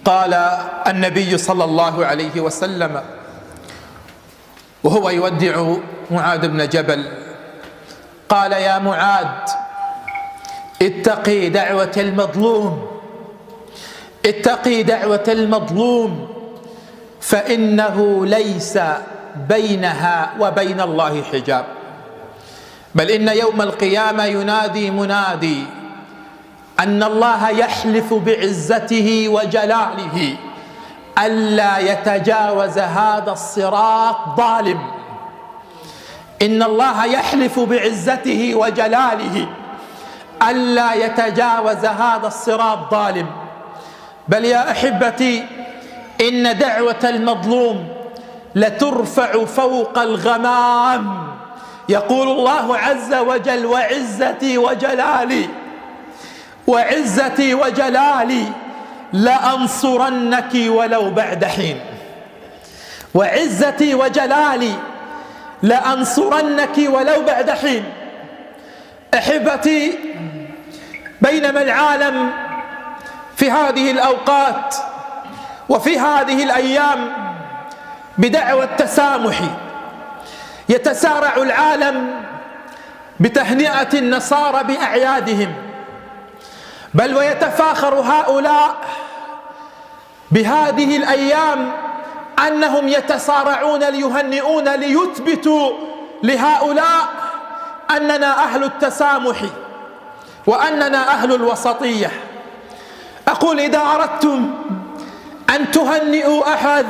قال النبي صلى الله عليه وسلم وهو يودع معاذ بن جبل، قال: يا معاذ، اتقي دعوة المظلوم، اتقي دعوة المظلوم، فإنه ليس بينها وبين الله حجاب، بل إن يوم القيامة ينادي منادي أن الله يحلف بعزته وجلاله ألا يتجاوز هذا الصراط ظالم. إن الله يحلف بعزته وجلاله ألا يتجاوز هذا الصراط ظالم. بل يا أحبتي، إن دعوة المظلوم لترفع فوق الغمام. يقول الله عز وجل: وعزتي وجلالي، وعزتي وجلالي لأنصرنك ولو بعد حين، وعزتي وجلالي لأنصرنك ولو بعد حين. أحبتي، بينما العالم في هذه الأوقات وفي هذه الأيام بدعوى التسامح يتسارع العالم بتهنئة النصارى بأعيادهم، بل ويتفاخر هؤلاء بهذه الأيام أنهم يتسارعون ليهنئون ليثبتوا لهؤلاء أننا أهل التسامح وأننا أهل الوسطية. أقول: إذا أردتم أن تهنئوا أحد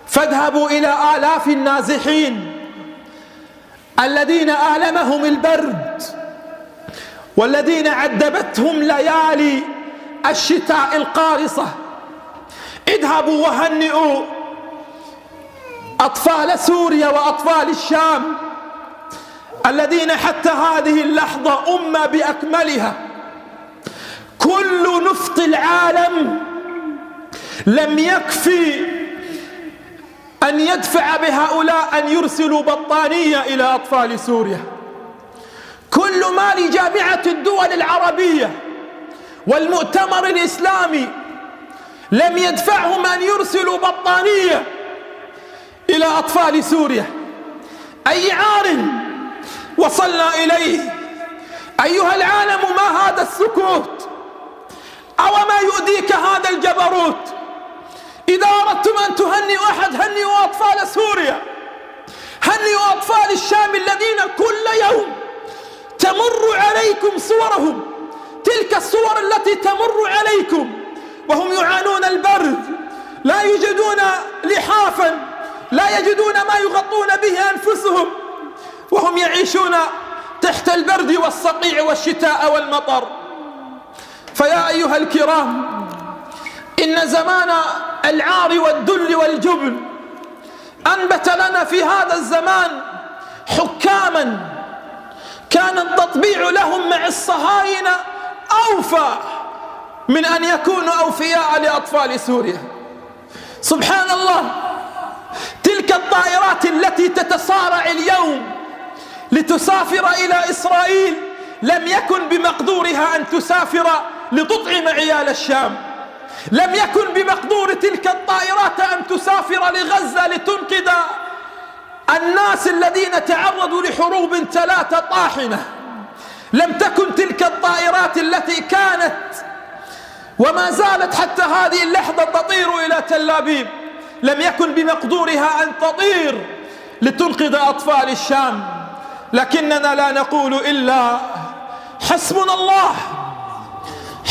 فاذهبوا إلى آلاف النازحين الذين آلمهم البرد والذين عذبتهم ليالي الشتاء القارصة. اذهبوا وهنئوا أطفال سوريا وأطفال الشام الذين حتى هذه اللحظة أمة بأكملها كل نفط العالم لم يكفي أن يدفع بهؤلاء أن يرسلوا بطانية إلى أطفال سوريا. كل مال جامعة الدول العربية والمؤتمر الإسلامي لم يدفعهم أن يرسلوا بطانية إلى أطفال سوريا. أي عار وصلنا إليه أيها العالم؟ ما هذا السكوت؟ أو ما يؤذيك هذا الجبروت؟ إذا أردتم أن تهنئوا أحد هنئوا أطفال سوريا، هنئوا أطفال الشام الذين كل يوم تمر عليكم صورهم، تلك الصور التي تمر عليكم وهم يعانون البرد، لا يجدون لحافا، لا يجدون ما يغطون به أنفسهم، وهم يعيشون تحت البرد والصقيع والشتاء والمطر. فيا أيها الكرام، إن زمان العار والذل والجبن أنبت لنا في هذا الزمان حكاما كان التطبيع لهم مع الصهاينة أوفى من أن يكونوا أوفياء لأطفال سوريا. سبحان الله، تلك الطائرات التي تتصارع اليوم لتسافر إلى إسرائيل لم يكن بمقدورها أن تسافر لتطعم عيال الشام، لم يكن بمقدور تلك الطائرات أن تسافر لغزة لتنقذ الناس الذين تعرضوا لحروب 3 طاحنة. لم تكن تلك الطائرات التي كانت وما زالت حتى هذه اللحظة تطير إلى تل أبيب، لم يكن بمقدورها أن تطير لتنقذ أطفال الشام. لكننا لا نقول إلا حسبنا الله،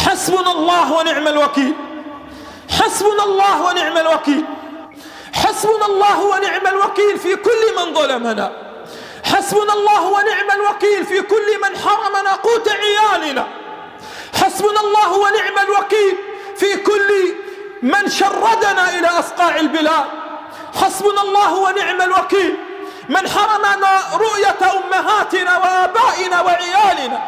حسبنا الله ونعم الوكيل، حسبنا الله ونعم الوكيل، حسبنا الله ونعم الوكيل في كل من ظلمنا، حسبنا الله ونعم الوكيل في كل من حرمنا قوت عيالنا، حسبنا الله ونعم الوكيل في كل من شردنا إلى أصقاع البلاد، حسبنا الله ونعم الوكيل من حرمنا رؤية أمهاتنا وآبائنا وعيالنا،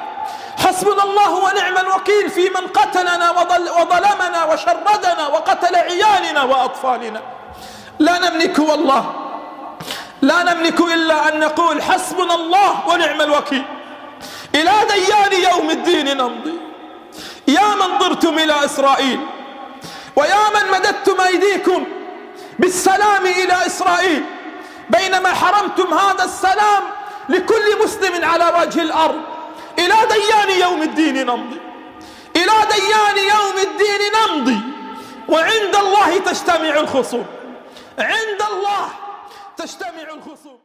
حسبنا الله ونعم الوكيل في من قتلنا وظلمنا وشردنا وقتل عيالنا وأطفالنا. لا نملك والله، لا نملك إلا أن نقول حسبنا الله ونعم الوكيل. إلى ديان يوم الدين نمضي. يا من ضرتم إلى إسرائيل ويا من مددتم أيديكم بالسلام إلى إسرائيل بينما حرمتم هذا السلام لكل مسلم على وجه الأرض. إلى ديان يوم الدين نمضي، إلى ديان يوم الدين نمضي، وعند الله تجتمع الخصوم، عند الله تجتمع الخصوم.